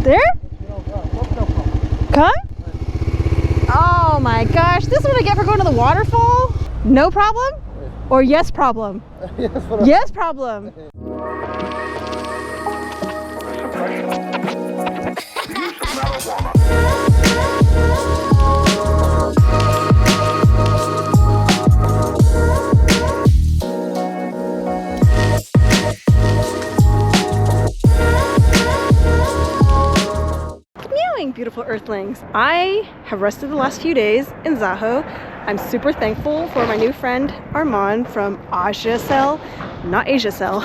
There? Come? Oh my gosh, this is what I get for going to the waterfall? No problem? Or yes problem? Yes problem. Beautiful Earthlings. I have rested the last few days in Zaho. I'm super thankful for my new friend Armand from Asia Cell, not Asia Cell.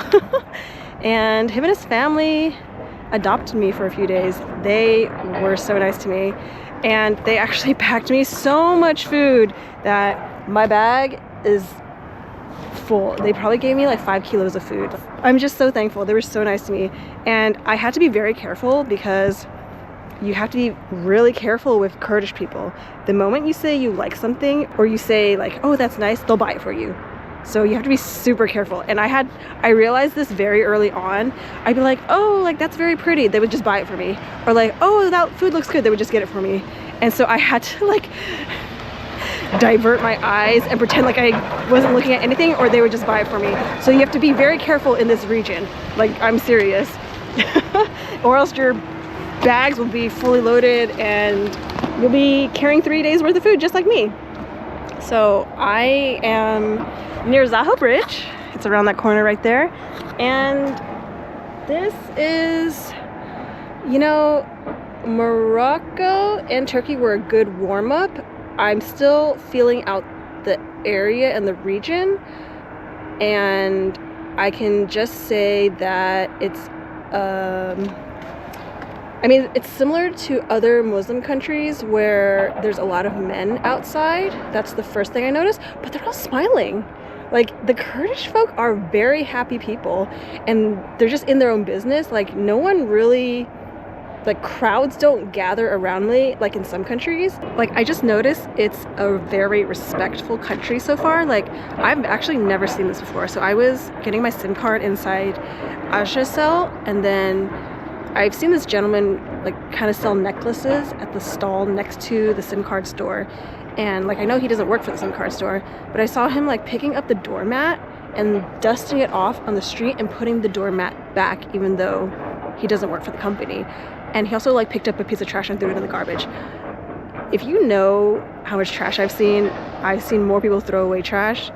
And him and his family adopted me for a few days. They were so nice to me, and they actually packed me so much food that my bag is full. They probably gave me like 5 kilos of food. I'm just so thankful. They were so nice to me, and I had to be very careful because you have to be really careful with Kurdish people. The moment you say you like something, or you say like, oh, that's nice, they'll buy it for you. So you have to be super careful. And I realized this very early on. I'd be like, oh, like that's very pretty. They would just buy it for me. Or like, oh, that food looks good. They would just get it for me. And so I had to like divert my eyes and pretend like I wasn't looking at anything, or they would just buy it for me. So you have to be very careful in this region. Like, I'm serious. Or else your bags will be fully loaded and you'll be carrying 3 days worth of food just like me. So I am near Zaho Bridge. It's around that corner right there. And this is, you know, Morocco and Turkey were a good warm-up. I'm still feeling out the area and the region, and I can just say that it's I mean, it's similar to other Muslim countries where there's a lot of men outside. That's the first thing I noticed, but they're all smiling. Like, the Kurdish folk are very happy people, and they're just in their own business. Like, no one really, like, crowds don't gather around me like in some countries. Like, I just noticed it's a very respectful country so far. Like, I've actually never seen this before. So I was getting my SIM card inside Asia Cell, and then I've seen this gentleman like kind of sell necklaces at the stall next to the SIM card store, and like I know he doesn't work for the SIM card store, but I saw him like picking up the doormat and dusting it off on the street and putting the doormat back, even though he doesn't work for the company. And he also like picked up a piece of trash and threw it in the garbage. If you know how much trash I've seen more people throw away trash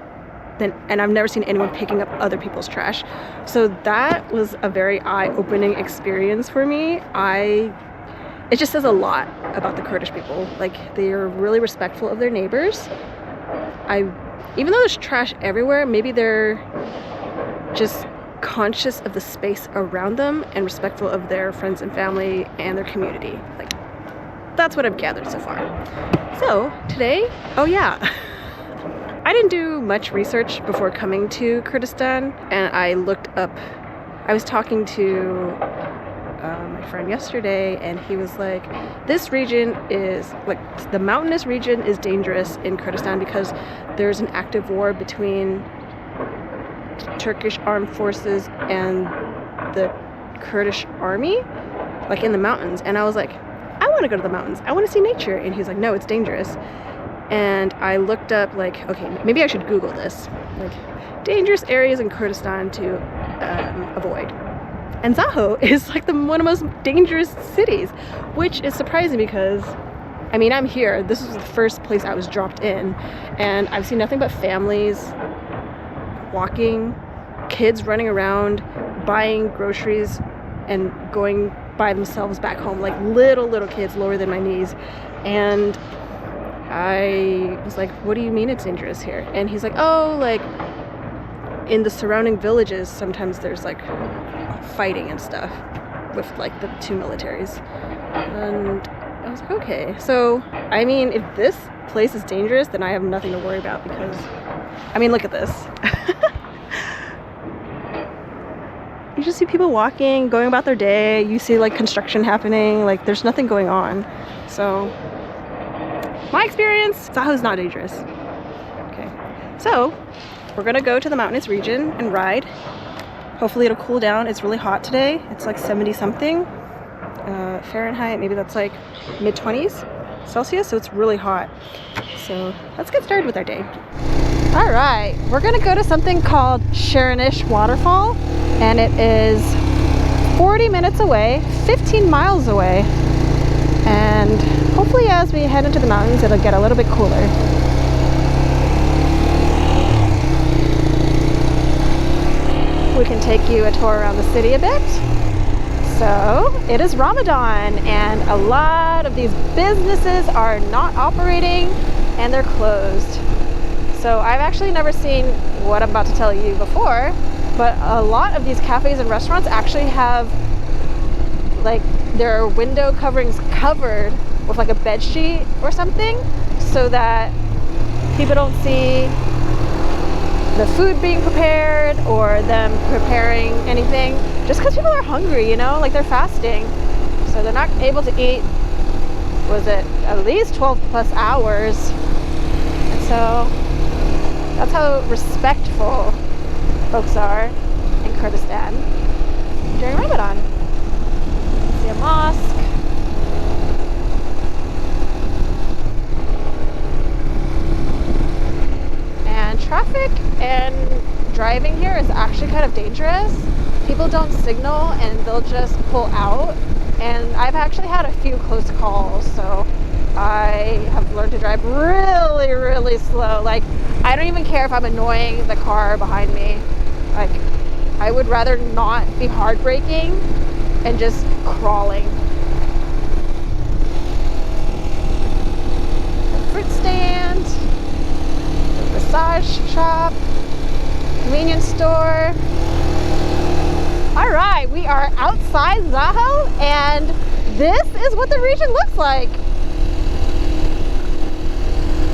and I've never seen anyone picking up other people's trash. So that was a very eye-opening experience for me. It just says a lot about the Kurdish people. Like, they are really respectful of their neighbors. Even though there's trash everywhere, maybe they're just conscious of the space around them and respectful of their friends and family and their community. Like, that's what I've gathered so far. So today, oh yeah, I didn't do much research before coming to Kurdistan, and I was talking to my friend yesterday, and he was like, this region is, like, the mountainous region is dangerous in Kurdistan because there's an active war between Turkish armed forces and the Kurdish army, like in the mountains. And I was like, I want to go to the mountains. I want to see nature. And he's like, no, it's dangerous. And I looked up, like, okay, maybe I should Google this, like, dangerous areas in Kurdistan to avoid. And Zaho is like one of the most dangerous cities, which is surprising because, I mean, I'm here. This was the first place I was dropped in, and I've seen nothing but families walking, kids running around, buying groceries, and going by themselves back home, like little kids lower than my knees. And I was like, what do you mean it's dangerous here? And he's like, oh, like in the surrounding villages sometimes there's like fighting and stuff with like the two militaries. And I was like, okay. So I mean, if this place is dangerous, then I have nothing to worry about, because I mean, look at this. You just see people walking, going about their day. You see like construction happening, like there's nothing going on. So my experience, Zaho's not dangerous. Okay, so we're gonna go to the mountainous region and ride. Hopefully it'll cool down. It's really hot today. It's like 70 something. Fahrenheit. Maybe that's like mid-20s Celsius, so it's really hot. So let's get started with our day. All right, we're gonna go to something called Sharanish Waterfall, and it is 40 minutes away, 15 miles away. And hopefully as we head into the mountains, it'll get a little bit cooler. We can take you a tour around the city a bit. So it is Ramadan and a lot of these businesses are not operating and they're closed. So I've actually never seen what I'm about to tell you before, but a lot of these cafes and restaurants actually have like their window coverings covered with like a bed sheet or something so that people don't see the food being prepared or them preparing anything, just because people are hungry, you know, like they're fasting, so they're not able to eat, was it at least 12 plus hours. And so that's how respectful folks are in Kurdistan during Ramadan. See a mosque. And traffic and driving here is actually kind of dangerous. People don't signal and they'll just pull out. And I've actually had a few close calls, so I have learned to drive really, really slow. Like, I don't even care if I'm annoying the car behind me. Like, I would rather not be hard braking and just crawling. A fruit stand, a massage shop, convenience store. All right, we are outside Zaho, and this is what the region looks like.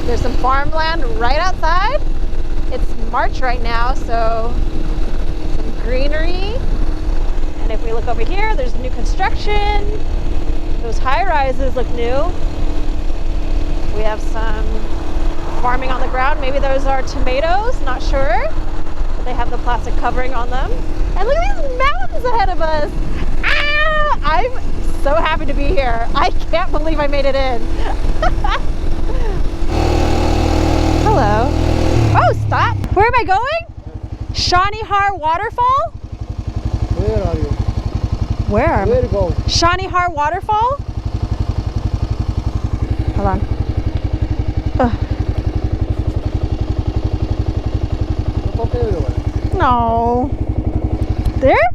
There's some farmland right outside. It's March right now, so some greenery. And if we look over here, there's new construction. Those high-rises look new. We have some farming on the ground. Maybe those are tomatoes, not sure. But they have the plastic covering on them. And look at these mountains ahead of us. Ah! I'm so happy to be here. I can't believe I made it in. Hello. Oh, stop. Where am I going? Sharanish Waterfall? Where are you? Where? Where to go? Sharanish Waterfall? Hold on. No. There?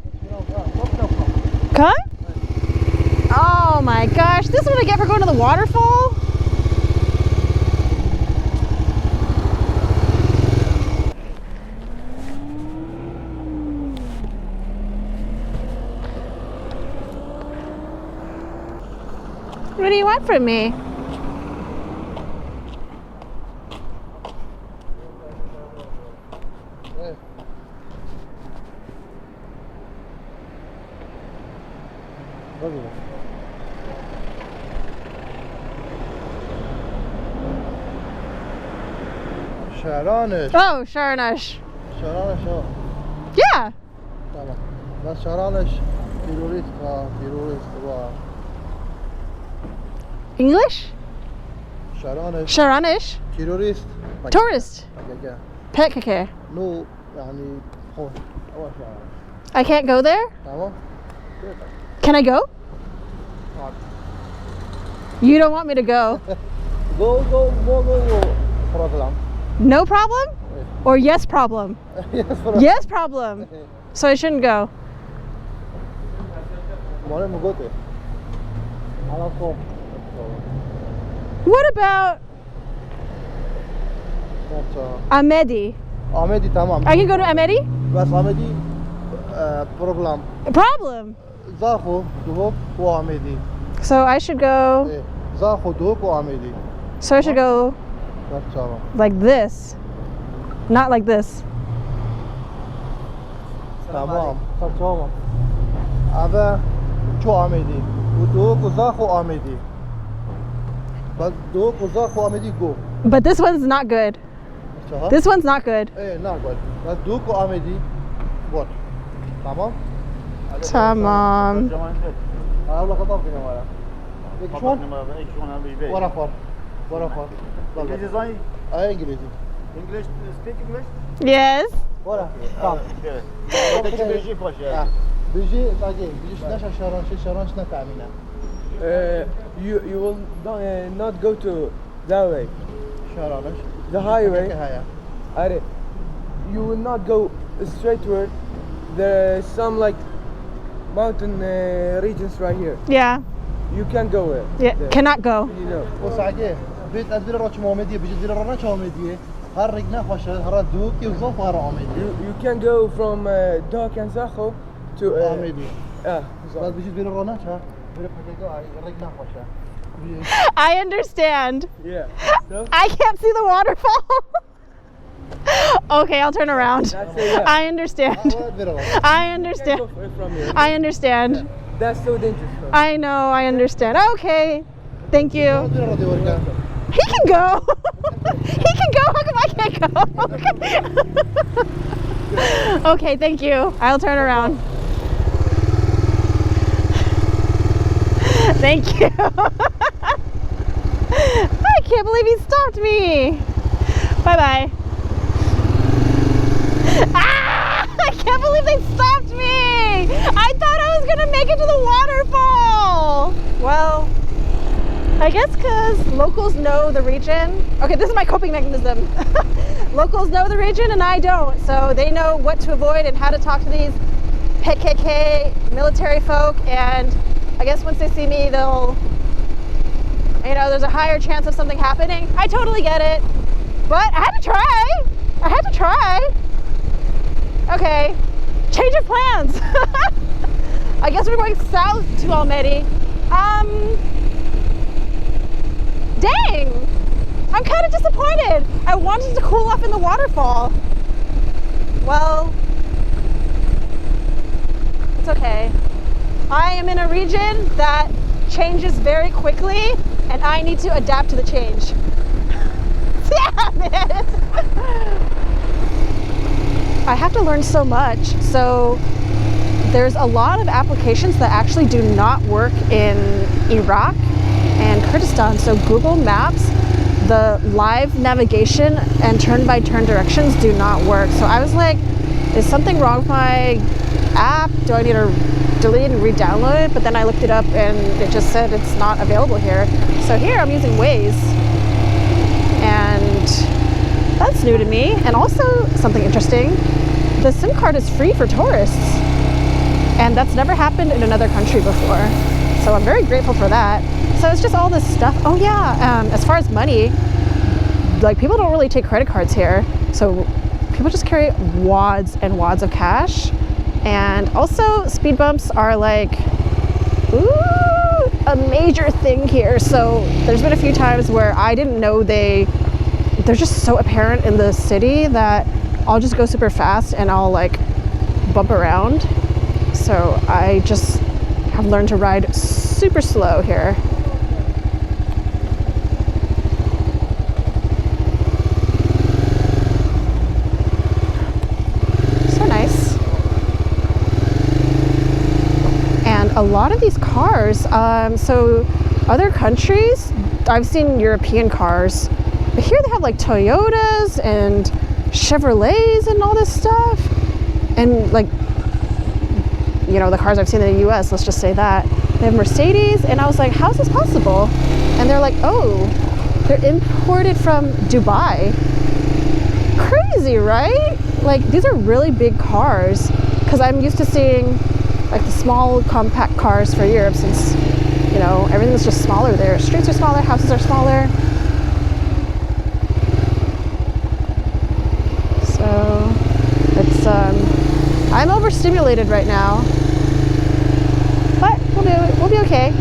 Come? Oh my gosh, this is what I get for going to the waterfall? What do you want from me? Sharanish. Oh, Sharanish. Sharanish, oh. Yeah. Tamam. Ben Sharanish terörist var. English? Sharanish Sharanish. terörist. Tourist. Okay. PKK. No, يعني هون. أول I can't go there? تمام. Can I go? You don't want me to go. Go. Problem. No problem? Or yes problem? Yes, problem. Yes problem. So I shouldn't go. What about Ahmedi? Ahmedi tamam. I can go to Ahmedi? بس Ahmedi problem. Problem. Zaho duhok و Ahmedi. So I should go. Zaho duhok و Ahmedi. So I should go like this, not like this. تمام. تمام. أبا شو Ahmedi. ودوك وزاخو Ahmedi. But دوك وزاخو Ahmedi go. But this one's not good. This one's not good. Not good. But دوك Ahmedi what? تمام. Tamam. أقول لك أطاف فينا ولا شلون؟ شلون هذا ورا فور ورا فور انجليزي زي أي إنجليزي English speak English Yes. ورا تمام بيجي خوش بيجي باقي بيجي شناش شران شنا تعمينا You will not go to that way. شرانش The highway. هيا Are you will not go straightward. There's some like mountain regions right here. Yeah. You can't go there. Yeah. Cannot go. You know. وسعدي بيت أدبر روش مومدي بيجي دير رانا شومدي هرقنا خوش هردوكي وزوف هر عمدي You can go from Dark and Zaho to عمدي بس بيجي دير رانا شا بيرب حكيكو هرقنا خوش I understand. Yeah. So, I can't see the waterfall. Okay, I'll turn around. that's it, yeah. I understand. I Can't understand. go from here. I understand. That's so dangerous. I know, I understand. Okay. Thank you. He can go. He can go. How come I can't go? Okay, thank you. I'll turn around. Thank you. I can't believe he stopped me. Bye-bye. Ah! I can't believe they stopped me. I thought I was going to make it to the waterfall. Well, I guess because locals know the region. Okay, this is my coping mechanism. Locals know the region and I don't. So they know what to avoid and how to talk to these PKK military folk. And I guess once they see me, they'll, you know, there's a higher chance of something happening. I totally get it. But I had to try. I had to try. Okay, change of plans. I guess we're going south to Almedi. Dang, I'm kind of disappointed. I wanted to cool off in the waterfall. Well, it's okay. I am in a region that changes very quickly and I need to adapt to the change. Damn it! I have to learn so much. So there's a lot of applications that actually do not work in Iraq and Kurdistan. So Google Maps, the live navigation and turn-by-turn directions do not work. So I was like, is something wrong with my app? Do I need to delete and re-download it? But then I looked it up and it just said it's not available here. So here I'm using Waze. And that's new to me. And also something interesting, the SIM card is free for tourists. And that's never happened in another country before. So I'm very grateful for that. So it's just all this stuff. Oh yeah, as far as money, like people don't really take credit cards here. So people just carry wads and wads of cash. And also speed bumps are like, ooh, a major thing here. So there's been a few times where I didn't know they're just so apparent in the city that I'll just go super fast and I'll like bump around. So I just have learned to ride super slow here. So nice. And a lot of these cars, so other countries, I've seen European cars, but here they have like Toyotas and Chevrolets and all this stuff. And like, you know, the cars I've seen in the US, let's just say that. They have Mercedes, and I was like, how is this possible? And they're like, oh, they're imported from Dubai. Crazy, right? Like, these are really big cars, because I'm used to seeing like the small compact cars for Europe, since, you know, everything's just smaller there. Streets are smaller, houses are smaller. So it's I'm overstimulated right now, but we'll be okay.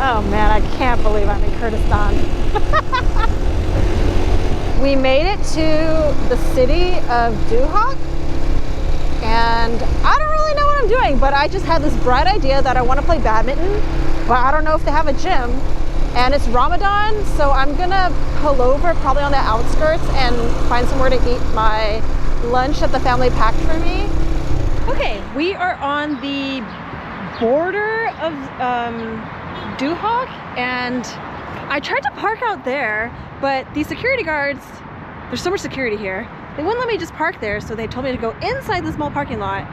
Oh man, I can't believe I'm in Kurdistan. We made it to the city of Duhok, and I don't really know what I'm doing, but I just had this bright idea that I want to play badminton, but I don't know if they have a gym. And it's Ramadan, so I'm gonna pull over probably on the outskirts and find somewhere to eat my lunch that the family packed for me. Okay, we are on the border of Duhok, and I tried to park out there, but these security guards, there's so much security here, they wouldn't let me just park there, so they told me to go inside the small parking lot,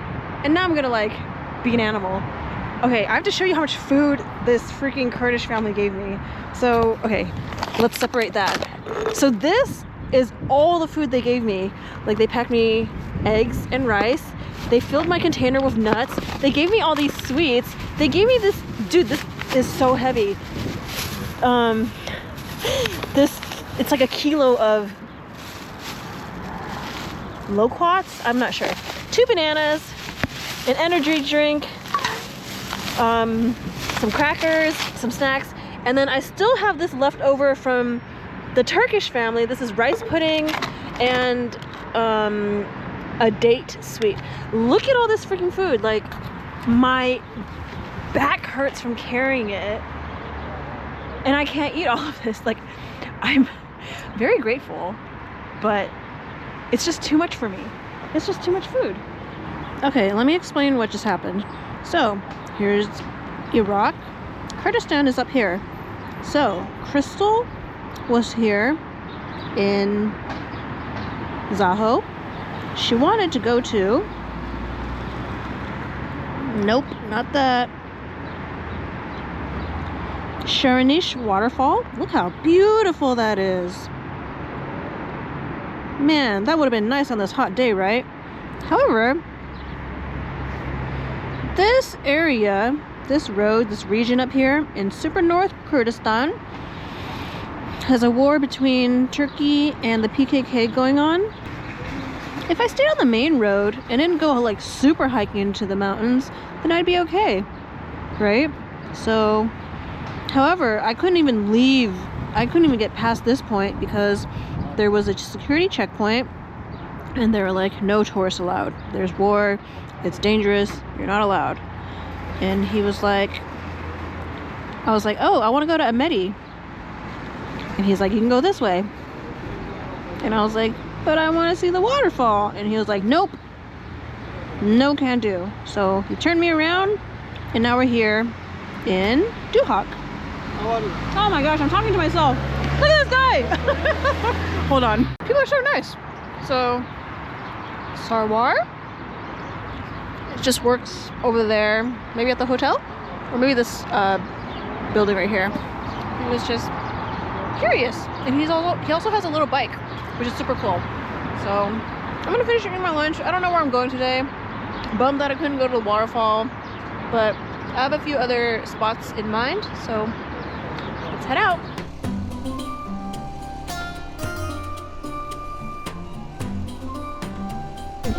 and now I'm gonna like be an animal. Okay, I have to show you how much food this freaking Kurdish family gave me. So, okay, let's separate that. So this is all the food they gave me. Like, they packed me eggs and rice. They filled my container with nuts. They gave me all these sweets. They gave me this, dude, this is so heavy. It's like a kilo of loquats, I'm not sure. 2 bananas, an energy drink, some crackers, some snacks, and then I still have this left over from the Turkish family. This is rice pudding and a date sweet. Look at all this freaking food. Like, my back hurts from carrying it, and I can't eat all of this. Like, I'm very grateful, but it's just too much for me. It's just too much food. Okay, let me explain what just happened. So, here's Iraq. Kurdistan is up here. So, Crystal was here in Zaho. She wanted to go to... Nope, not that. Sharanish Waterfall. Look how beautiful that is. Man, that would have been nice on this hot day, right? However, this area, this road, this region up here in super North Kurdistan has a war between Turkey and the PKK going on. If I stayed on the main road and didn't go like super hiking into the mountains, then I'd be okay, right? So, however, I couldn't even leave. I couldn't even get past this point because there was a security checkpoint and they were like, no tourists allowed. There's war. It's dangerous. You're not allowed. And he was like, I was like, oh, I want to go to Amedi. And he's like, you can go this way. And I was like, but I want to see the waterfall. And he was like, nope. No can do. So he turned me around and now we're here in Duhok. How are you? Oh my gosh, I'm talking to myself. Look at this guy. Hold on. People are so nice. So, Sarwar. It just works over there, maybe at the hotel, or maybe this building right here. He was just curious, and he also has a little bike, which is super cool. So I'm gonna finish eating my lunch. I don't know where I'm going today. Bummed that I couldn't go to the waterfall, but I have a few other spots in mind. So let's head out.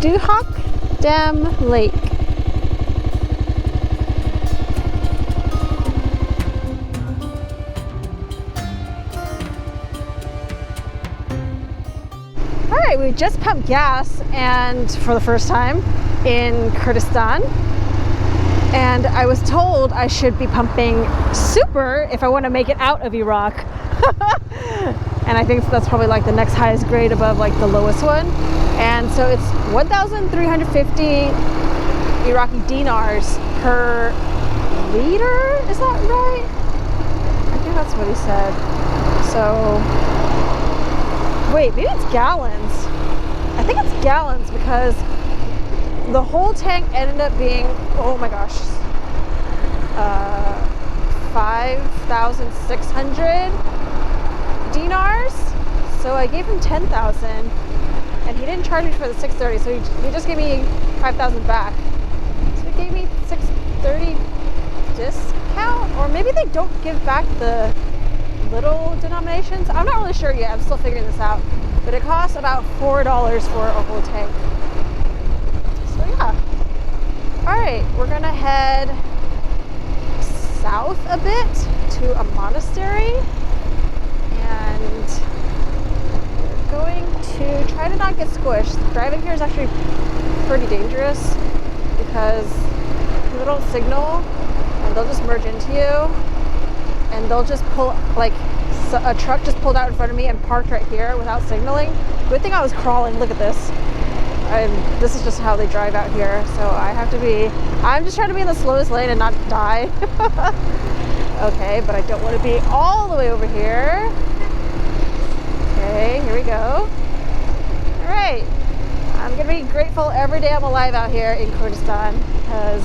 Duhok Dam Lake. Alright, we just pumped gas, and for the first time in Kurdistan, and I was told I should be pumping super if I want to make it out of Iraq. And I think that's probably like the next highest grade above like the lowest one. And so it's 1,350 Iraqi dinars per liter, is that right? I think that's what he said. So, wait, maybe it's gallons. I think it's gallons because the whole tank ended up being, oh my gosh, 5,600 dinars. So I gave him 10,000 and he didn't charge me for the 630, so he just gave me 5,000 back. So he gave me 630 discount, or maybe they don't give back the little denominations. I'm not really sure yet. I'm still figuring this out. But it costs about $4 for a whole tank. So yeah. Alright, we're gonna head south a bit to a monastery, and we're going to try to not get squished. Driving here is actually pretty dangerous because people don't signal and they'll just merge into you and they'll just pull, like a truck just pulled out in front of me and parked right here without signaling. Good thing I was crawling. Look at this. This is just how they drive out here, so I'm just trying to be in the slowest lane and not die. Okay, but I don't want to be all the way over here. Okay, here we go. All right, I'm gonna be grateful every day I'm alive out here in Kurdistan because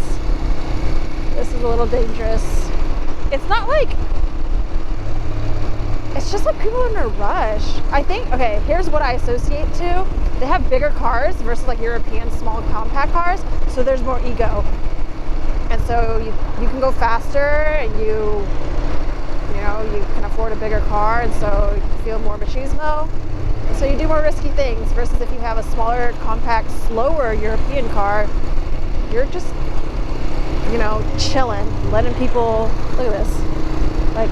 this is a little dangerous. It's not like, it's just like people in a rush. I think, okay, here's what I associate to. They have bigger cars versus like European small compact cars, so there's more ego. And so you can go faster and you can afford a bigger car, and so you feel more machismo. And so you do more risky things versus if you have a smaller, compact, slower European car, you're just, chilling, letting people, look at this, like,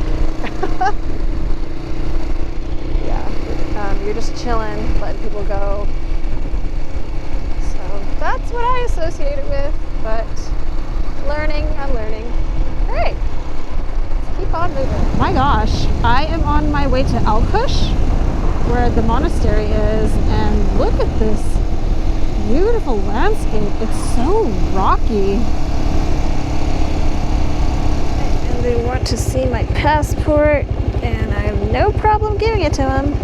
yeah, you're just chilling, letting people go. So that's what I associate it with, but I'm learning. All right, let's keep on moving. My gosh, I am on my way to Alkush, where the monastery is, and look at this beautiful landscape. It's so rocky. And they want to see my passport, and I have no problem giving it to them.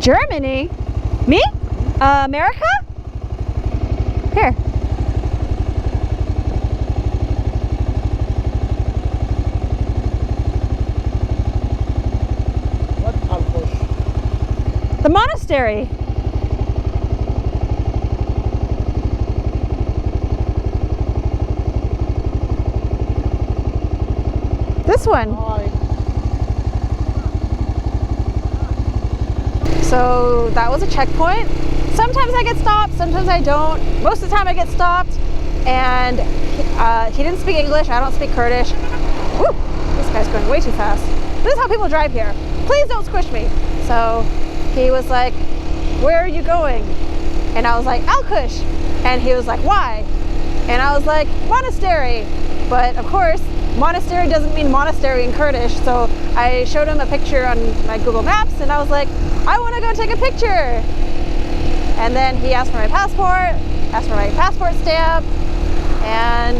Germany? Me? America? Here. What Alkush? The monastery. This one. So that was a checkpoint. Sometimes I get stopped, sometimes I don't. Most of the time I get stopped, and he didn't speak English, I don't speak Kurdish. Woo, this guy's going way too fast. This is how people drive here. Please don't squish me. So he was like, where are you going? And I was like, Alkush. And he was like, why? And I was like, monastery. But of course, monastery doesn't mean monastery in Kurdish. So I showed him a picture on my Google Maps, and I was like, I want to go take a picture. And then he asked for my passport, asked for my passport stamp, and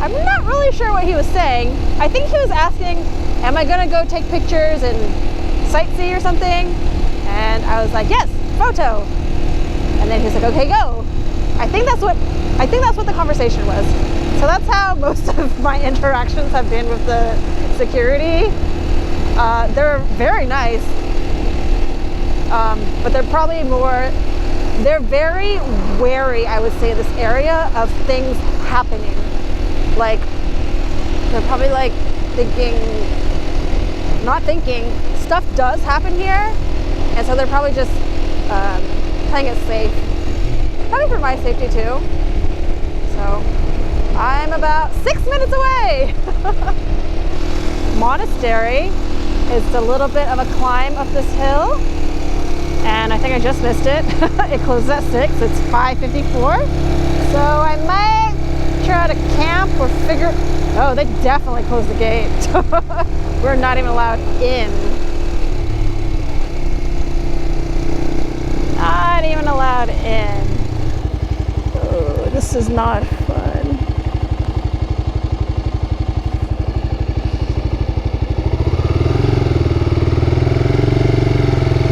I'm not really sure what he was saying. I think he was asking, am I going to go take pictures and sightsee or something? And I was like, yes, photo. And then he's like, okay, go. I think that's what the conversation was. So that's how most of my interactions have been with the security. They're very nice. But they're very wary, I would say, in this area of things happening. Like, they're probably like stuff does happen here, and so they're probably just playing it safe. Probably for my safety too. So, I'm about 6 minutes away. Monastery is a little bit of a climb up this hill. And I think I just missed it. It closes at 6, it's 5:54. So I might try to camp or oh, they definitely closed the gate. We're not even allowed in. Not even allowed in. Oh, this is not fun.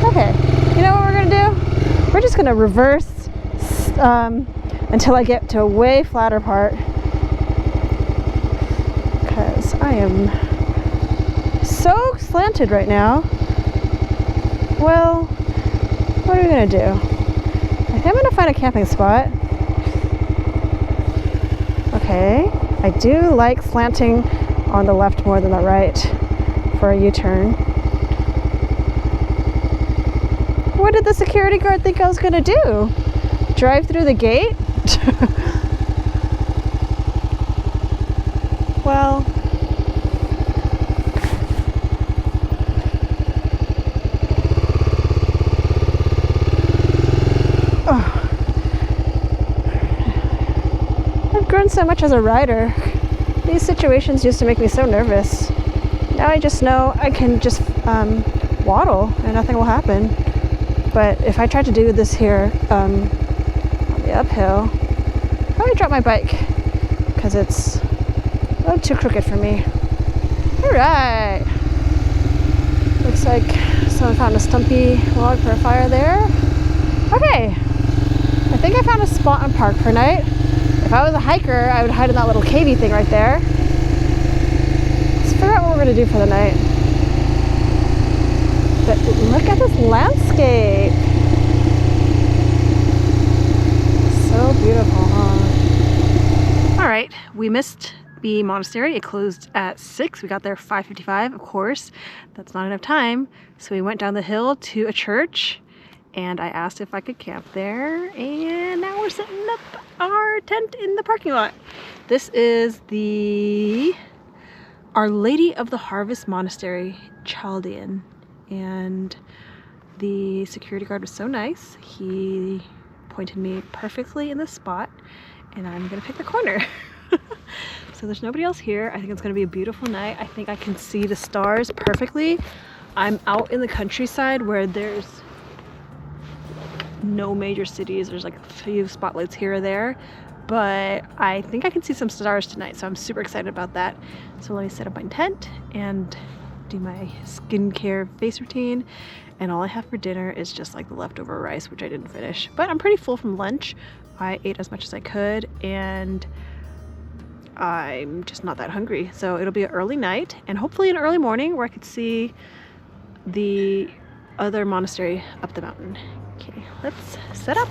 Okay. You know what we're gonna do? We're just gonna reverse until I get to a way flatter part, because I am so slanted right now. Well, what are we gonna do? I think I'm gonna find a camping spot. Okay, I do like slanting on the left more than the right for a U-turn. What did the security guard think I was gonna do? drive through the gate? Well, I've grown so much as a rider. These situations used to make me so nervous. Now I just know I can just waddle and nothing will happen. But if I tried to do this here on the uphill, I'd probably drop my bike because it's a little too crooked for me. Alright. Looks like someone found a stumpy log for a fire there. Okay. I think I found a spot on park for night. If I was a hiker, I would hide in that little cavey thing right there. Let's figure out what we're going to do for the night. But look at this landscape. So beautiful, huh? Alright, we missed the monastery. It closed at 6. We got there 5:55. Of course, that's not enough time. So we went down the hill to a church and I asked if I could camp there. And now we're setting up our tent in the parking lot. This is the Our Lady of the Harvest Monastery, Chaldean. And the security guard was so nice. He pointed me perfectly in the spot and I'm gonna pick the corner. So there's nobody else here. I think it's gonna be a beautiful night. I think I can see the stars perfectly. I'm out in the countryside where there's no major cities. There's like a few spotlights here or there, but I think I can see some stars tonight. So I'm super excited about that. So let me set up my tent and do my skincare face routine. And all I have for dinner is just like the leftover rice, which I didn't finish, but I'm pretty full from lunch. I ate as much as I could and I'm just not that hungry. So it'll be an early night and hopefully an early morning where I could see the other monastery up the mountain. Okay, let's set up.